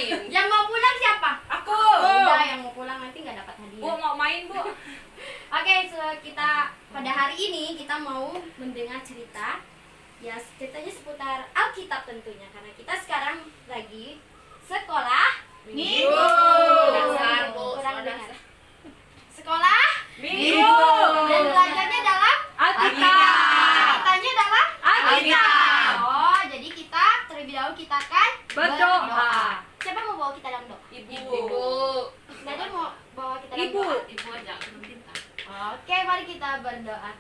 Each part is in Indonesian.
main. Yang mau pulang siapa? Aku. Udah, yang mau pulang nanti nggak dapat hadiah. Bu mau main, Bu. Oke, so kita pada hari ini kita mau mendengar cerita. Ya, ceritanya seputar Alkitab tentunya karena kita sekarang lagi sekolah Minggu. Dasar, Bu. Kurang dengar. Sekolah Minggu. dan belajarnya dalam Alkitab. ceritanya dalam Alkitab. Oh, jadi kita terlebih dahulu kita akan Berdoa. Siapa yang mau bawa kita dalam doa? Ibu. Dada mau bawa kita dalam Ibu. doa? Ibu aja, minta. Oke, mari kita berdoa.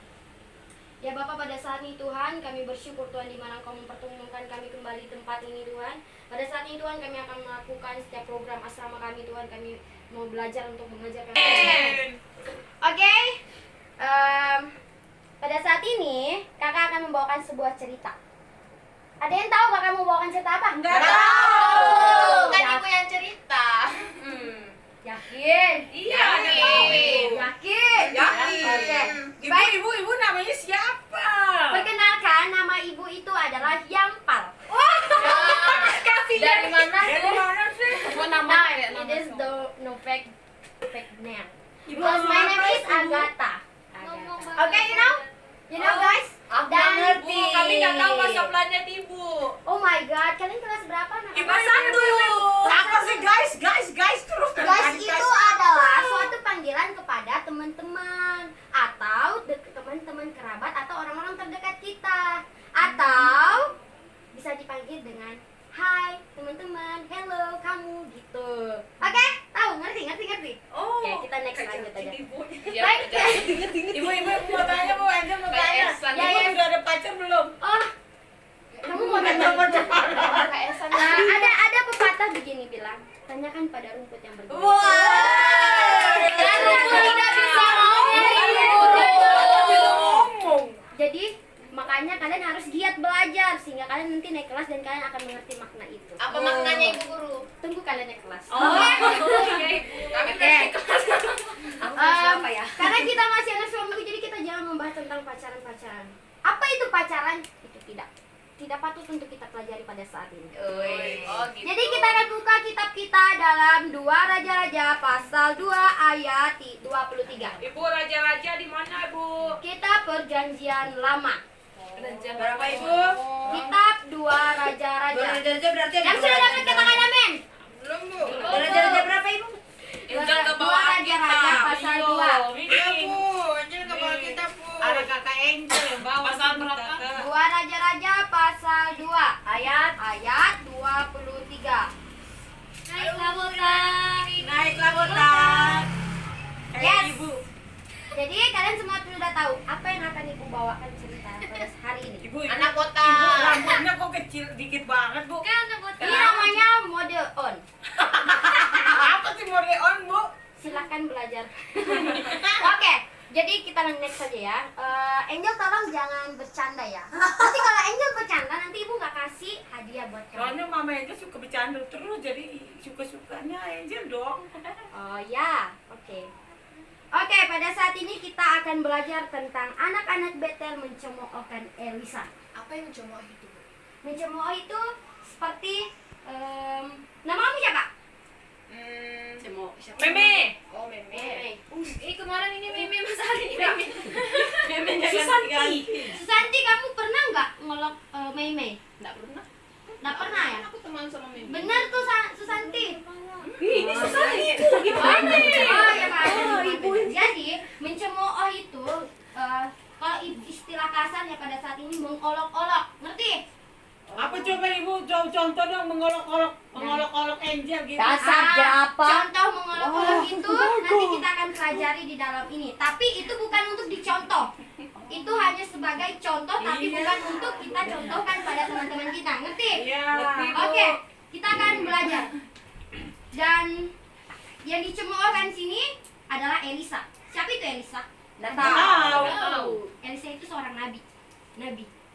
Ya Bapak, pada saat ini Tuhan, kami bersyukur Tuhan di mana Engkau mempertemukan kami kembali di tempat ini Tuhan. Pada saat ini Tuhan, kami akan melakukan setiap program asrama kami Tuhan. Kami mau belajar untuk mengajar kami. Oke, pada saat ini kakak akan membawakan sebuah cerita. Ada yang tahu kakak mau bawakan cerita apa? Nggak tahu. Kan Kan ibu yang cerita. Yakin? Iya, yakin. Yakin? Oke. Baik. Ibu namanya siapa? Perkenalkan, nama ibu itu adalah Yampal. Dari mana? Dari mana sih? Mau nama ya? It is no fake name. Ibu Because my name is Agatha. Okay, you know guys. Dan Bu, kami nggak tahu bahasa planet Ibu. oh my god, kalian kelas berapa? Nak? Ibu satu. Apa sih guys terus Guys, itu adalah suatu panggilan kepada teman-teman atau teman-teman kerabat atau orang-orang terdekat kita, atau bisa dipanggil dengan hai teman-teman, hello kamu gitu. Oke, tahu ngerti. Oh. Oke, kita next lanjut aja. Ya, Baik. Ibu mau tanya, Bu. Angel mau tanya. Ya, Ibu ya. sudah ada pacar belum? Oh, kamu mau tanya? Nah, ada pepatah begini bilang, tanyakan pada rumput yang bergerak. Dan rumput tidak bisa ngomong. Jadi makanya kalian harus giat belajar sehingga kalian nanti naik kelas dan kalian akan mengerti makna itu. Apa maknanya Ibu Guru? Tunggu kalian naik kelas. Kami Oke. kelas. Apa ya? Karena kita masih anak suami, jadi kita jangan membahas tentang pacaran. Apa itu pacaran? Itu tidak patut untuk kita pelajari pada saat ini. Oh, gitu. Jadi kita akan buka kitab kita dalam 2 Raja-Raja pasal 2 ayat 23. Ibu raja-raja di mana, Bu? Kitab Perjanjian Lama. Berapa, Ibu? Kitab 2 Raja-Raja. Raja-raja berarti Yang sudah dapat katakan amin. Belum, Bu. Raja-raja berapa ibu? Angel ke 2 bawah Raja-Raja pasal 2. Iya, Bu. Angel ke bawah kita, Bu. Ada kakak Angel yang bawa. Pasal berapa? 2 Raja-Raja pasal 2 ayat 23. Naiklah botak. Naiklah botak. Yes. Jadi kalian semua sudah tahu apa yang akan ibu bawakan cerita pada hari ini. Ibu, Anak Ibu botak. rambutnya kok kecil dikit banget, Bu. Ini namanya mode on. Apa sih mode on, Bu? Silakan belajar. Oke, jadi kita next saja ya. Angel tolong jangan bercanda ya. Nanti kalau Angel bercanda nanti ibu nggak kasih hadiah buat kamu. Soalnya Mama Angel suka bercanda terus, jadi suka-sukanya Angel dong. Oh ya, oke. Oke, pada saat ini kita akan belajar tentang anak-anak Betel mencemoohkan Elisa. Apa yang mencemooh itu? Mencemooh itu seperti namamu siapa? Meme. Oh, Meme. Meme. Kemarin ini Meme Mas Ali. Meme. Susanti. Susanti, kamu pernah nggak ngolok Mei? Enggak pernah. Nggak pernah ya? Aku teman sama Meme. Bener tuh Susanti. Ini Susanti. Gimana? Oh ya Pak. Ibu. Jadi mencemooh itu kalau istilah kasarnya pada saat ini mengolok-olok, ngerti? Apa coba Ibu contoh dong mengolok-olok Angel gitu. Contoh mengolok-olok itu nanti kita akan pelajari di dalam ini. Tapi itu bukan untuk dicontoh. Itu hanya sebagai contoh, tapi bukan untuk kita contohkan pada teman-teman kita, ngerti? Iya. Oke, kita akan belajar. Dan yang dicemoohkan sini adalah Elisa. Siapa itu Elisa? Nggak tahu. Elisa itu seorang nabi.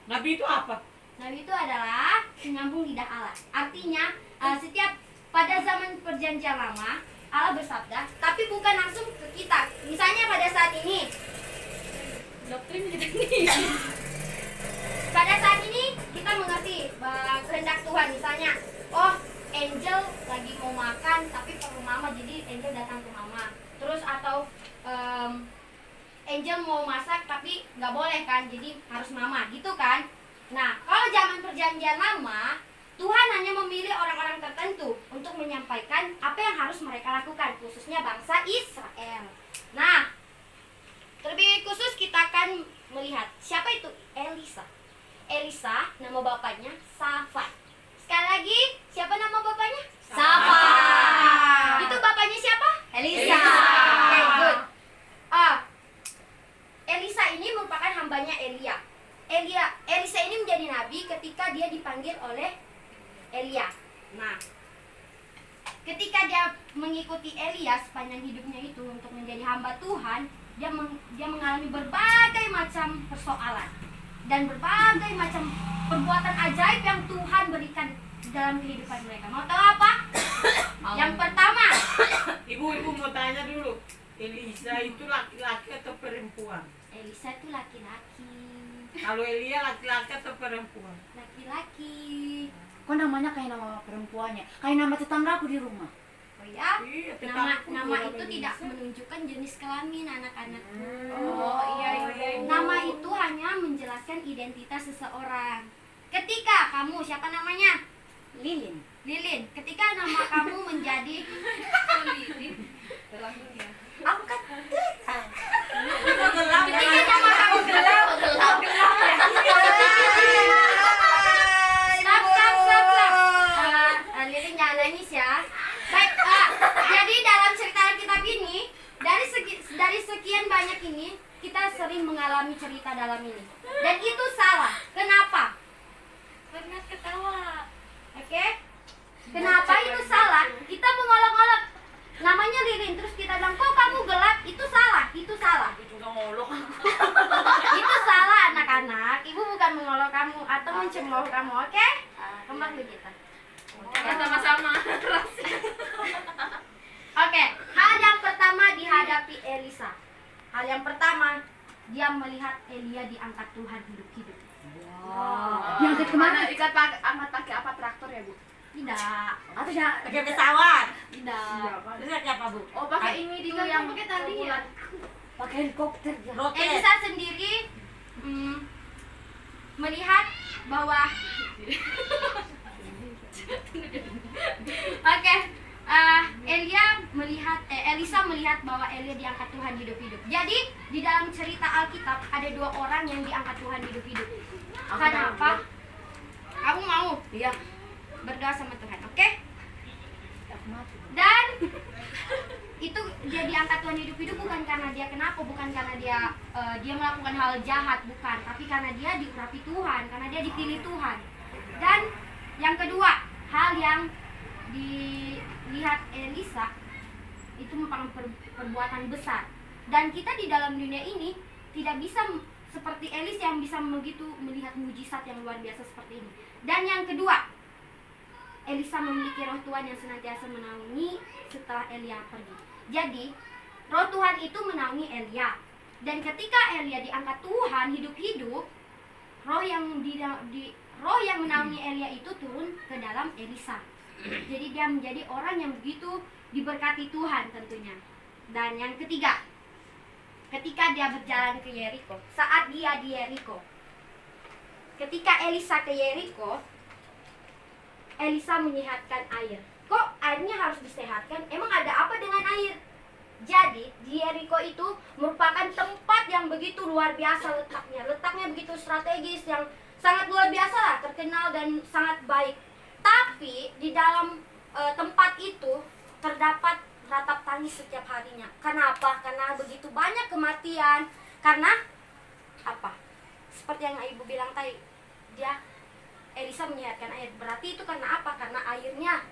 Nabi itu apa? Nabi itu adalah penyambung lidah Allah. Artinya setiap pada zaman perjanjian lama Allah bersabda, tapi bukan langsung ke kita. Misalnya pada saat ini, pada saat ini kita mengerti kehendak Tuhan. Misalnya, oh Angel lagi mau makan tapi perlu mama, jadi Angel datang ke mama. Terus atau Angel mau masak tapi nggak boleh kan, jadi harus mama gitu kan. Nah, kalau zaman perjanjian lama, Tuhan hanya memilih orang-orang tertentu untuk menyampaikan apa yang harus mereka lakukan, khususnya bangsa Israel. Nah, terlebih khusus kita akan melihat siapa itu Elisa. Elisa, nama bapaknya Safat. Sekali lagi, siapa nama bapaknya? Safat. Itu bapaknya siapa? Elisa. Oke, good. Elisa ini merupakan hambanya Elia. Elisa ini menjadi nabi ketika dia dipanggil oleh Elia. Nah, ketika dia mengikuti Elia sepanjang hidupnya itu untuk menjadi hamba Tuhan, dia mengalami berbagai macam persoalan dan berbagai macam perbuatan ajaib yang Tuhan berikan dalam kehidupan mereka. Mau tahu apa? Yang pertama, Ibu mau tanya dulu. Elisa itu laki-laki atau perempuan? Elisa itu laki-laki. Kalau Elia laki-laki atau perempuan? Laki-laki. Kok namanya kayak nama perempuannya? Kayak nama tetanggaku di rumah. Oh ya, Iya, nama tetanggaku nama juga itu Elisa. tidak menunjukkan jenis kelamin anak-anak. Oh, iya. Nama itu hanya menjelaskan identitas seseorang. Ketika kamu, siapa namanya? Lilin. Lilin. Ketika nama kamu menjadi Dalam dunia. Aku kan ketika nama kamu Stop. Lilin jangan nangis ya. Baik, jadi dalam cerita Alkitab ini dari sekian banyak ini kita sering mengalami cerita dalam ini. Dan itu salah. Kenapa? Karena ketawa. Oke? Kenapa itu salah? Kita mengolok-olok namanya Lilin, terus kita bilang, kok kamu gelap? Itu salah, itu salah. Aku juga ngolok. Itu salah anak-anak. Ibu bukan mengolok kamu atau mencemooh kamu, oke? Kembali kita. Ya sama-sama. Oke, hal yang pertama dihadapi Elisa. Hal yang pertama, dia melihat Elia diangkat Tuhan hidup-hidup. Diangkat kemana? Angkat pakai apa, traktor ya, Bu? Tidak, Atau ya pakai pesawat? tidak. Terus pakai apa, Bu? Oh, pakai ini di yang pakai tali ya. Pakai helikopter ya. Elisa Elisa sendiri melihat bahwa Elisa melihat bahwa Elia diangkat Tuhan hidup-hidup. Jadi di dalam cerita Alkitab ada dua orang yang diangkat Tuhan hidup-hidup. Kenapa? Kamu mau? Iya. Berdoa sama Tuhan, oke? Dan itu dia diangkat Tuhan hidup-hidup bukan karena dia kenapa, bukan karena dia melakukan hal jahat, bukan, tapi karena dia diurapi Tuhan, karena dia dipilih Tuhan. Dan yang kedua, hal yang dilihat Elisa itu merupakan perbuatan besar. Dan kita di dalam dunia ini tidak bisa seperti Elisa yang bisa begitu melihat mujizat yang luar biasa seperti ini. Dan yang kedua, Elisa memiliki roh Tuhan yang senantiasa menaungi setelah Elia pergi. Jadi, roh Tuhan itu menaungi Elia. Dan ketika Elia diangkat Tuhan hidup-hidup, roh yang menaungi Elia itu turun ke dalam Elisa. Jadi dia menjadi orang yang begitu diberkati Tuhan tentunya. Dan yang ketiga, ketika dia berjalan ke Yeriko, saat dia di Yeriko, ketika Elisa ke Yeriko, Elisa menyehatkan air. Kok airnya harus disehatkan? Emang ada apa dengan air? Jadi di Yeriko itu merupakan tempat yang begitu luar biasa letaknya. Letaknya begitu strategis, yang sangat luar biasa lah, terkenal dan sangat baik. Tapi di dalam tempat itu terdapat ratap tangis setiap harinya. Kenapa? Karena begitu banyak kematian. Karena apa? Seperti yang ibu bilang tadi, Elisa menyehatkan air. Berarti itu karena apa? Karena airnya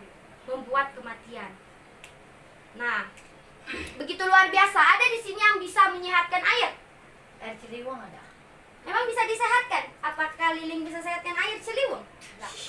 membuat kematian. Nah, begitu luar biasa. Ada di sini yang bisa menyehatkan air. Air Ciliwung ada. Memang bisa disehatkan? Apakah Liling bisa sehatkan air Ciliwung?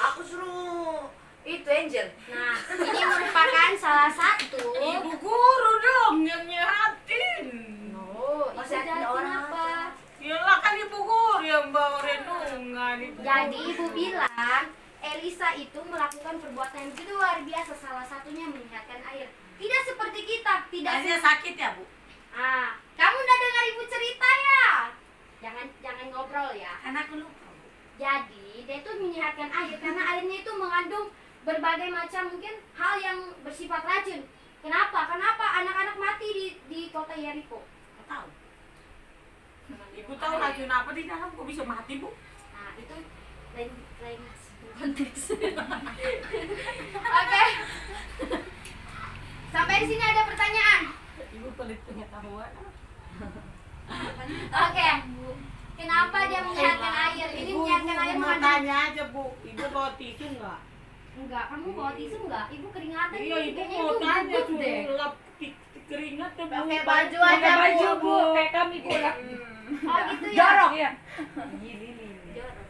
Aku suruh itu Angel. Nah, ini merupakan salah satu. Ibu guru dong yang nyehatin. Oh, itu Masa ada jadi orang apa? Yalah kan ibu guru yang bawa renungan itu. Jadi ibu bilang Elisa itu melakukan perbuatan yang begitu luar biasa, salah satunya menyihatkan air. Tidak seperti kita, tidak Airnya sakit ya, Bu? kamu udah dengar ibu cerita ya? Jangan ngobrol ya. Karena aku lupa, Bu. Jadi dia itu menyihatkan air karena airnya itu mengandung berbagai macam mungkin hal yang bersifat racun. Kenapa? Anak-anak mati di kota Yeriko. Nggak tahu. Ibu tahu racun apa di dalam kok bisa mati, Bu? Nah itu lain konteks. Oke. Sampai di sini ada pertanyaan. Ibu pelit pengetahuan. Oke. Kenapa dia menyihatkan air? Ini menyihatkan air mau mengandung. tanya aja, Bu. Ibu bawa tisu enggak? Enggak, kamu bawa tisu enggak? Ibu keringatan. Iya, ini ibu kayaknya mau ibu tanya gugup deh. suruh lap keringat tuh, Bu. Pakai baju Pakai aja, baju, Bu. Bu. Kayak kami pulang. Oh gitu ya. Jorok ya.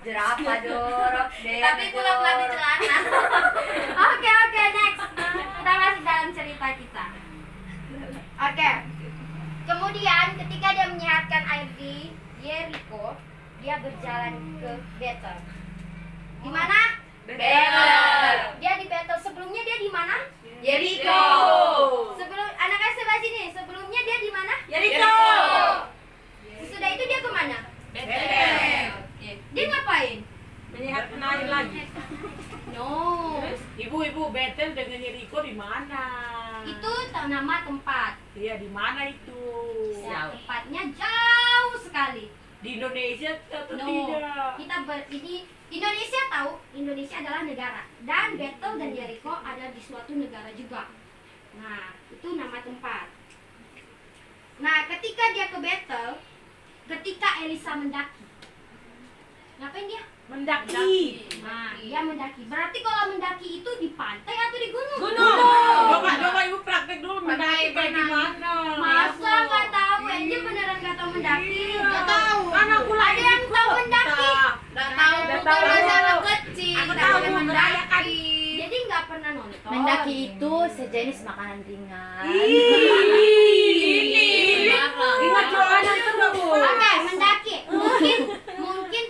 Jerapa jorok deh. Tapi pulak-pulak di celana. Oke, next. Kita masih dalam cerita kita. Oke. Kemudian ketika dia menyihatkan air di Yeriko, dia berjalan ke Bethel. Di mana? Bethel. Dia di Bethel. Sebelumnya dia di mana? Yeriko. Sebelum anak-anak sebelah sini, sebelumnya dia di mana? Yeriko. Sesudah itu dia kemana? Bethel. Dia ngapain? Menyihatkan air lagi. No. Ibu Bethel dengan Yeriko di mana? Itu nama tempat. Iya, di mana itu? Ya, tempatnya jauh sekali. Di Indonesia atau No. tidak? Ini Indonesia tahu, Indonesia adalah negara dan Bethel dan Yeriko ada di suatu negara juga. Nah, itu nama tempat. Nah, ketika dia ke Bethel, ketika Elisa mendaki, ngapain dia? Mendaki. Nah, dia mendaki. Berarti kalau mendaki itu di pantai atau di gunung? Coba ibu praktek dulu mendaki kayak gimana? Masa nggak tahu? Angel beneran nggak tahu mendaki? Nggak tahu. Kan aku Ada lagi yang tahu mendaki? Nggak tahu, Nggak bukan tahu. masih anak kecil. Aku Nggak tahu, boleh mendaki. Jadi nggak pernah nonton. Mendaki itu sejenis makanan ringan. Ingat doanan terus. Oke, mendaki. Mungkin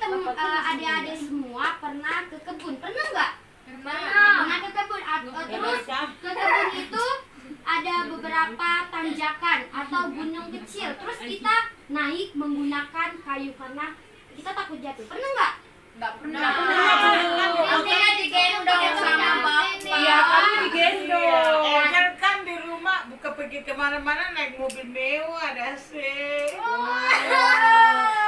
adik-adik semua pernah ke kebun. Pernah nggak? Pernah ke kebun. Terus ke kebun itu ada beberapa tanjakan atau gunung kecil. Terus kita naik menggunakan kayu karena kita takut jatuh. Pernah nggak? Nggak pernah. Intinya digendong sama bapak. Iya, kami digendong. Angel kan di rumah buka pergi kemana-mana naik mobil mewah ada AC.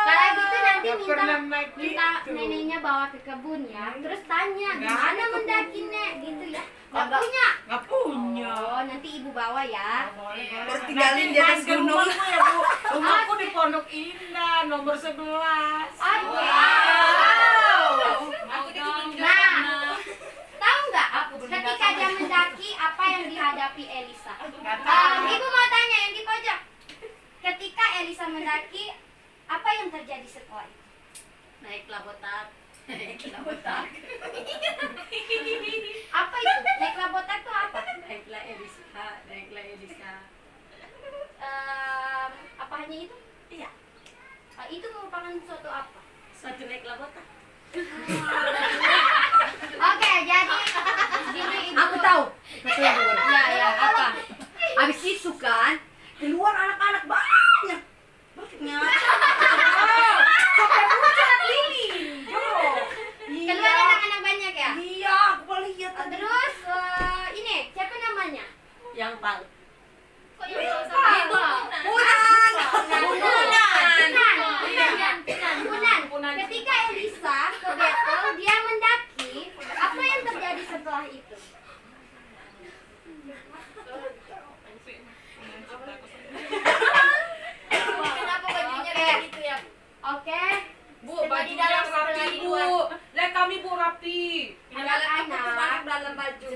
Kalau gitu nanti Nggak pernah naik minta gitu. neneknya bawa ke kebun ya. Terus tanya Nggak gimana ada mendaki nek gitu ya. Nggak Nggak. punya. Nggak punya. Oh, nanti ibu bawa ya. Terus tinggalin di atas gunung. Rumahku ya, Bu. Rumahku di Pondok Indah nomor 11. Nah, tahu nggak ketika dia mendaki apa yang dihadapi Elisa? Ibu mau tanya yang di pojok. Ketika Elisa mendaki, apa yang terjadi setelah itu? Naiklah botak. Naiklah botak. Apa itu? Naiklah botak itu apa? Naiklah Elisa. Naiklah Elisa. Apa hanya itu? Iya. Itu merupakan suatu apa? Satu naiklah botak. Oke, jadi gini ibu. Aku tahu. Ya, apa? Habis itu kan keluar anak-anak banyak. Banyak. Sampai pucat lilin. Keluar anak-anak banyak ya? Iya, aku lihat tadi. Terus ini siapa namanya? Yang tahu. Kok yang tahu sama ibu? Punan. Ketika Elisa ke Bethel, dia mendaki. Apa yang terjadi setelah itu? Kenapa bajunya kayak gitu ya? Oke. Bu, Setelah baju di dalam, yang setelah rapi, di Bu. luar. Lihat kami, Bu, rapi. Anak-anak. dalam baju.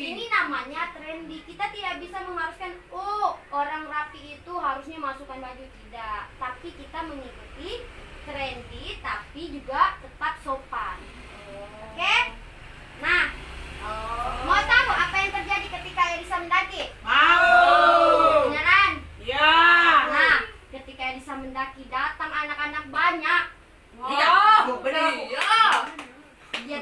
Ini namanya trendy. Kita tidak bisa mengharuskan, oh orang rapi itu harusnya masukkan baju, tidak. Tapi kita mengikuti trendy, tapi juga tetap sopan. Oke? Nah, mau tahu apa yang terjadi ketika Elisa mendaki? Mau. Beneran? Ya. Nah, ketika Elisa mendaki datang anak-anak banyak. Iya. Benar. Dia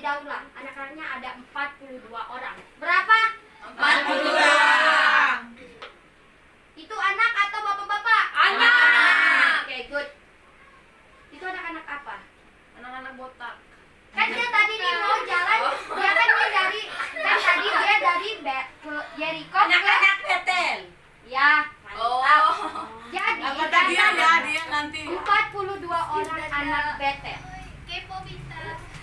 jauh-jauh lah. Anak-anaknya ada 42 orang. Berapa? 42. Itu anak atau bapak-bapak? Anak. Oke, good. Itu anak-anak apa? Anak-anak botak. Kan dia tadi nih mau jalan, dia kan dia dari ke Jericho ke Anak-anak Betel. ya, mantap. Oh. Jadi Apa tadi ya dia nanti 42 orang anak Betel. Kepo bisa.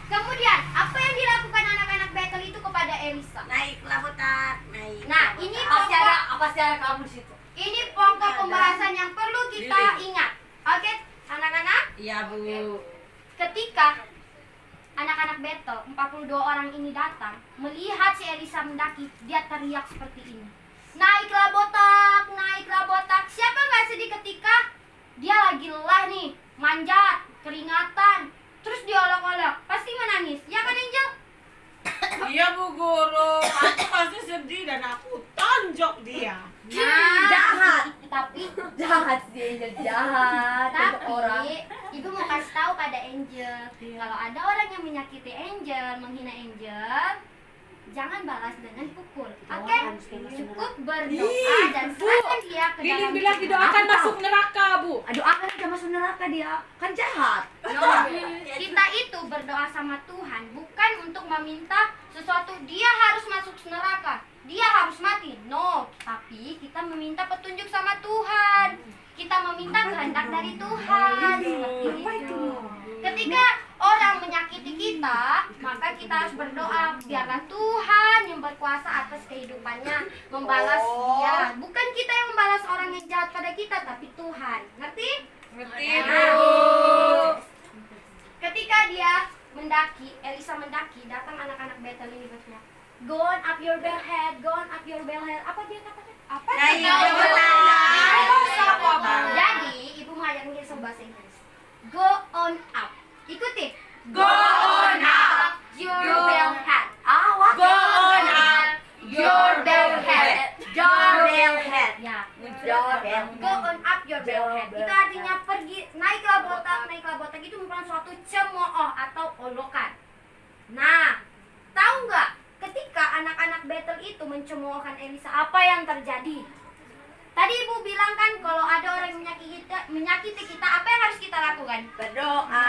Kemudian, apa yang dilakukan anak-anak Betel itu kepada Elisa? Naiklah botak, naik. Nah, ini apa secara kamu di situ? ini pokok pembahasan yang perlu kita ingat. Oke, anak-anak? Iya, Bu. Ketika anak-anak Betel 42 orang ini datang melihat si Elisa mendaki, dia teriak seperti ini, naiklah botak, naiklah botak. Siapa nggak sedih ketika dia lagi lelah nih, manjat, keringatan, terus diolok-olok, pasti menangis, ya kan Angel? iya Bu Guru, aku pasti sedih dan aku tonjok dia. Nah, Jahat. tapi Jahat sih, Angel, jahat. Tapi ibu mau kasih tahu pada Angel, kalau ada orang yang menyakiti Angel, menghina Angel, jangan balas dengan pukul. Oke? Cukup berdoa dan serahkan dia ke Lilin dalam bilang Tuhan. tidak akan masuk neraka, Bu. Aduh, akan udah masuk neraka dia. Kan jahat. No, kita itu berdoa sama Tuhan bukan untuk meminta sesuatu dia harus masuk neraka, dia harus mati. No, tapi kita meminta petunjuk sama Tuhan. Kita meminta kehendak dari Tuhan. Seperti itu. Ketika orang menyakiti kita, maka kita harus berdoa biarlah Tuhan yang berkuasa atas kehidupannya membalas dia. Bukan kita yang membalas orang yang jahat pada kita, tapi Tuhan. Ngerti? Ngerti, Nah, ketika dia mendaki, Elisa mendaki, datang anak-anak Betel ini berteriak, go on up your bell head, go on up your bell head. Apa dia katakan? Apa? Naik Dia botak. katakan? Jadi, ibu mengajarkan dia bahasa Inggris. Go on up. Ikuti. Go on up. Your bell head. Go on up. Your bell head. Doorbell head. Ya. Doorbell. Go on up your bell head. Itu artinya pergi, naiklah botak, naiklah botak. Itu merupakan suatu cemooh atau olokan. Nah, tahu nggak ketika anak-anak Betel itu mencemoohkan Elisa, apa yang terjadi? Tadi ibu bilang kan kalau ada orang yang menyakiti kita, apa yang harus kita lakukan? Berdoa.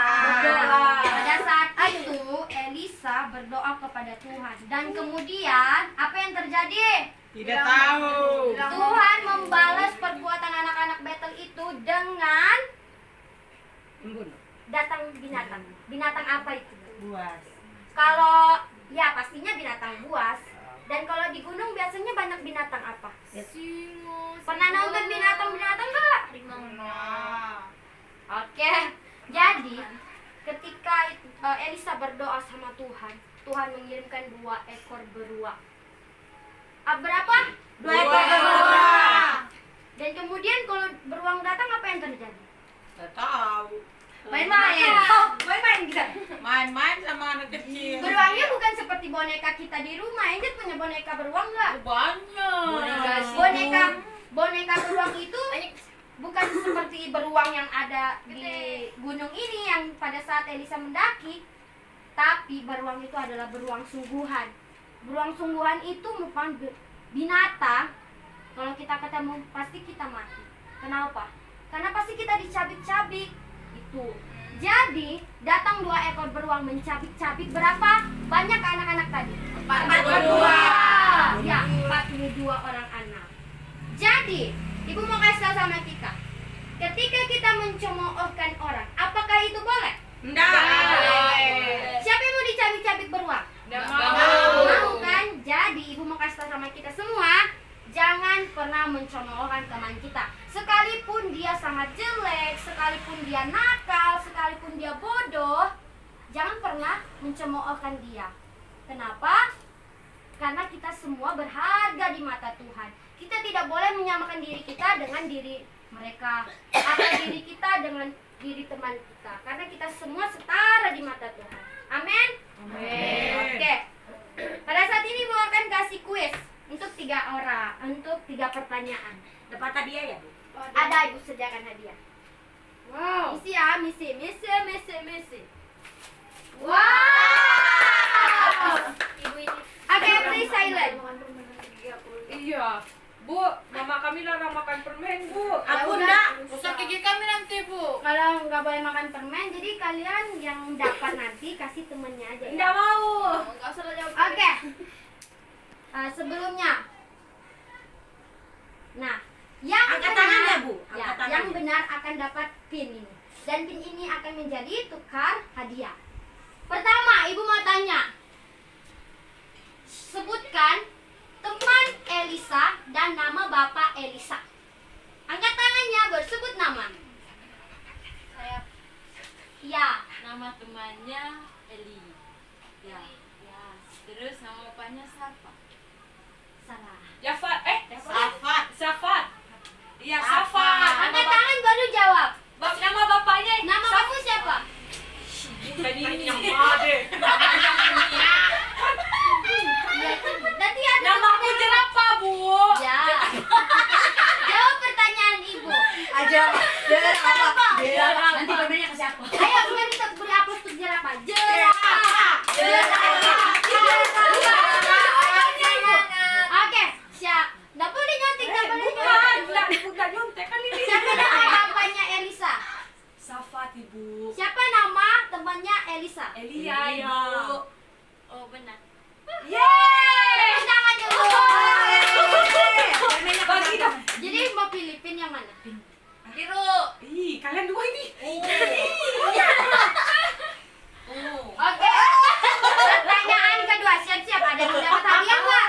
Pada saat itu Elisa berdoa kepada Tuhan dan kemudian apa yang terjadi? Tidak tahu. Tuhan membalas perbuatan anak-anak Betel itu dengan datang binatang. Binatang apa itu? Buas. Kalau ya pastinya binatang buas. Dan kalau di gunung biasanya banyak binatang apa? Singus. Pernah nonton binatang-binatang nggak? Harimau. Oke. Jadi ketika Elisa berdoa sama Tuhan, Tuhan mengirimkan 2 ekor beruang. Berapa? 2 ekor beruang. Dan kemudian kalau beruang datang apa yang terjadi? Tidak tahu. Main-main. Main-main kita. Main-main sama anak kecil. Beruangnya bukan seperti boneka kita di rumah. Angel punya boneka beruang nggak? Banyak. Boneka beruang itu bukan seperti beruang yang ada di gunung ini yang pada saat Elisa mendaki, tapi beruang itu adalah beruang sungguhan. Beruang sungguhan itu merupakan binatang. Kalau kita ketemu pasti kita mati. Kenapa? Karena pasti kita dicabik-cabik. Itu. Jadi datang 2 ekor beruang mencabik-cabik. Berapa banyak anak-anak tadi? 42. Ya, 42 orang anak. Jadi, ibu mau kasih tahu sama kita. Ketika kita mencemoohkan orang, apakah itu boleh? Siapa yang mau dicabik-cabik beruang? Mau kan? Jadi ibu mau kasih tahu sama kita semua, jangan pernah mencemoohkan teman kita. Sekalipun dia sangat jelek, sekalipun dia nakal, sekalipun dia bodoh, jangan pernah mencemoohkan dia. Kenapa? Karena kita semua berharga di mata Tuhan. Kita tidak boleh menyamakan diri kita dengan diri mereka atau diri kita dengan diri teman kita, karena kita semua setara di mata Tuhan. Amin. Oke. Pada saat ini ibu akan kasih kuis untuk 3 orang, untuk 3 pertanyaan. Dapat hadiah ya, Bu? Ada, ibu sediakan hadiah. Wow. Misi ya, misi. Wow. Ibu ini. Oke, please silent. Iya. Bu, mama kami larang makan permen, Bu. Aku udah. enggak. Usah gigi kami nanti, Bu. Kalau nggak boleh makan permen, jadi kalian yang dapat nanti kasih temennya aja ya. Enggak mau. Enggak usah jawab. Oke. Sebelumnya. Nah, yang Angkat benar, tangan ya, Bu. ya, Angkat tangan yang ya. benar akan dapat pin ini. Dan pin ini akan menjadi tukar hadiah. Pertama, Ibu mau tanya. Sebutkan teman Elisa dan nama Bapak Elisa. Angkat tangannya, bersebut nama. Saya Ya, nama temannya Eli. Ya. Terus nama bapaknya siapa? salah. Jafar, Safat. Safat. Iya, Safat. Safat. Angkat tangan baru jawab. Nama bapaknya. Nama kamu siapa? Bukan ini yang ada. Nanti ada Nama aku jerapah, Bu. Ya. Jawab pertanyaan Ibu. Aja. Jerapah. Jerapah. Nanti permennya ke siapa? Ayo kemudian kita beri aplaus untuk jerapah. Jerapah. Oke, siap. Nggak boleh nyontek, nggak boleh nyontek. Bukan nyontek kan ini. Siapa nama bapaknya Elisa? Safat, Ibu. Siapa nama temannya Elisa? Elia, Ibu. Oh, benar. Yeay. Tepuk tangan dulu. Bagi dong. Jadi mau pilih pin yang mana? Biru. Ih, kalian dua ini. Oke. Pertanyaan kedua, siap-siap. Ada yang dapat hadiah nggak?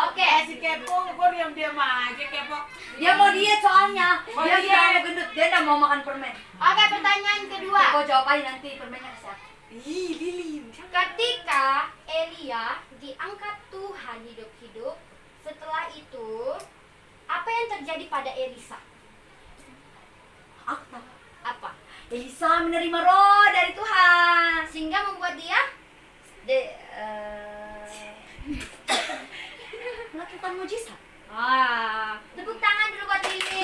Oke. Si kepo, kok diam-diam aja kepo. Dia mau diet soalnya. Mau Dia diet. mau gendut. Dia nggak mau makan permen. Oke, pertanyaan kedua. Kau jawab aja nanti permennya ke siapa? Ih, lilin. Ketika Elia diangkat Tuhan hidup-hidup, setelah itu apa yang terjadi pada Elisa? Aku tahu. Apa? Elisa menerima roh dari Tuhan. Sehingga membuat dia Melakukan mujizat. tepuk tangan dulu buat Lili.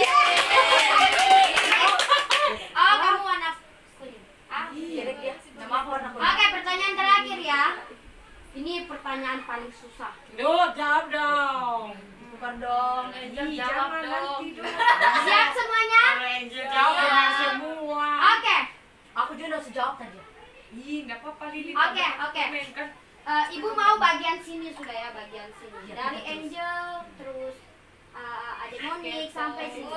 Oh, kamu anak kuning. Jelek dia. Nama aku warna kuning. Oke, pertanyaan terakhir ya. Ini pertanyaan paling susah. Duh, jawab dong. Bukan dong. Angel, Ih, jawab jangan dong. nanti dong. Siap semuanya? Kalau Angel jawab benar semua. Oke. Aku juga udah sejawab tadi. Ih, enggak apa-apa lilin. Oke, oke. Kan. Ibu mau bagian sini sudah ya, bagian sini. Dari Angel terus Adik Monik sampai sini.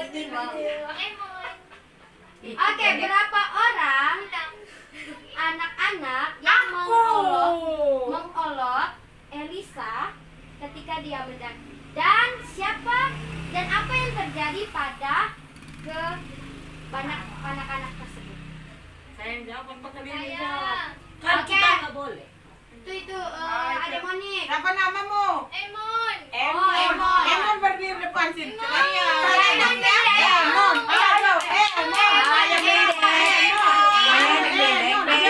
Oke, berapa orang anak-anak yang mengolok Elisa ketika dia mendaki? Dan siapa dan apa yang terjadi pada ke banyak anak-anak tersebut? Saya yang jawab apa kalian yang Saya. jawab? Kan Oke. kita nggak boleh. Itu Adik Monik. Siapa namamu? Emon. Oh, Emon. Emon berdiri depan sini. Coba. Iya. Emon ya. Emon. Ayo, Emon. Ayo,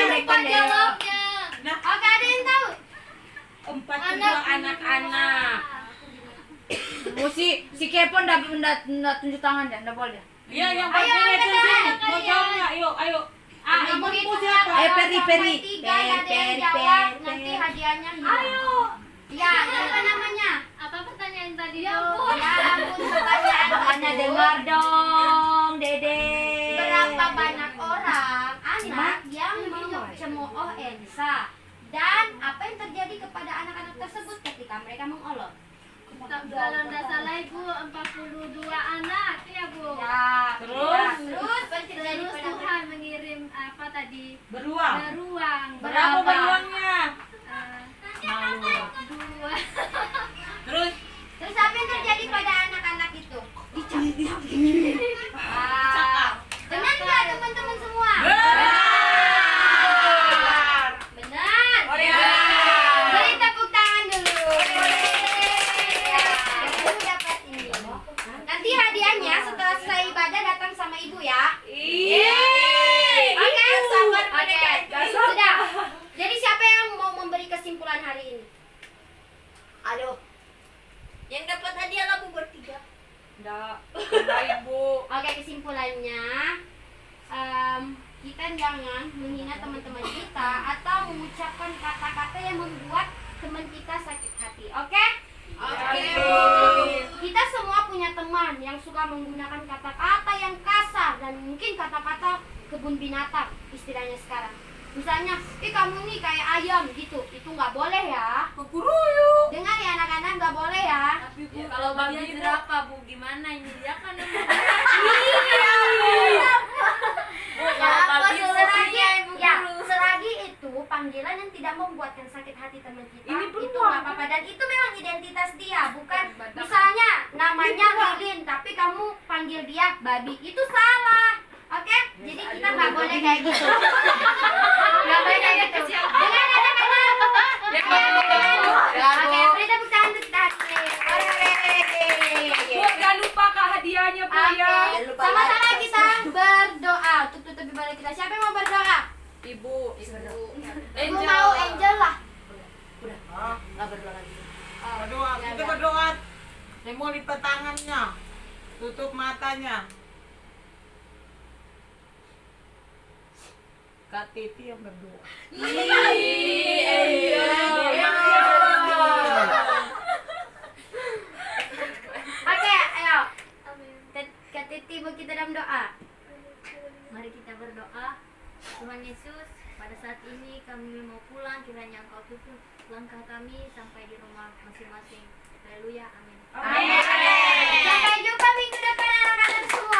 Lupa jawabnya. Oke, ada yang tahu? Empat kedua anak-anak. Si Kepon nggak tunjuk tangan dah, nggak boleh. Iya, yang Ayo, berdiri angkat itu sih. tangan. Mau jawabnya? Ayo. Ibu ibumu hitung siapa? Peri. tiga, ada yang jawab, nanti hadiahnya hilang. Ayo. Ya, siapa namanya? Apa pertanyaan tadi? Ya ampun, pertanyaan. Makanya dengar dong, Dede. Berapa banyak orang anak yang mencemooh Elisa? Dan apa yang terjadi kepada anak-anak tersebut ketika mereka mengolok? Kalau tidak salah Ibu 42 anak ya Bu. Ya, Terus? terus apa yang terjadi Terus pada Tuhan mengirim apa tadi? Beruang. Beruang. Berapa beruangnya? Dua. Terus? Terus apa yang terjadi pada anak-anak itu? Benar nggak teman-teman semua? Benar. Beri tepuk tangan dulu. Ya, ibu dapat ini. Nanti hadiahnya setelah selesai ibadah datang sama ibu ya. Oke, sabar. Oke, sudah. Jadi siapa yang mau memberi kesimpulan hari ini? Aduh. Yang dapat hadiah labu bertiga. Enggak, Ibu. Oke, kesimpulannya kita jangan menghina teman-teman kita atau mengucapkan kata-kata yang membuat teman kita sakit hati. Oke? Kita semua punya teman yang suka menggunakan kata-kata yang kasar dan mungkin kata-kata kebun binatang istilahnya sekarang. Misalnya, kamu nih kayak ayam gitu. Itu nggak boleh ya. Kukuruyu. Dengar ya anak-anak, nggak boleh ya. Tapi Bu, kalau bagi jerapah Bu gimana ini? Dia kan Selagi itu panggilan yang tidak membuatkan sakit hati teman kita, Ini itu peluang. nggak apa-apa dan itu memang identitas dia, bukan misalnya namanya Lilin tapi kamu panggil dia babi, itu salah. Oke? Jadi kita nggak boleh kayak gitu. Nggak boleh kayak gitu. Dengar anak-anak. Oke, beri tepuk tangan untuk kita. Bu, jangan lupa Kak hadiahnya Bu ya. Oke, sama-sama kita berdoa untuk tutup ibadah kita. Siapa yang mau berdoa? Ibu. Ibu mau Angel lah. Berdoa, kita berdoa. Semua lipat tangannya, tutup matanya. Kak Titi yang berdoa. Oke, ayo. Kak Titi mau kita dalam doa. Mari kita berdoa. Tuhan Yesus, pada saat ini kami mau pulang, kiranya Engkau tutup langkah kami sampai di rumah masing-masing. Haleluya, amin. Sampai jumpa minggu depan anak-anak semua.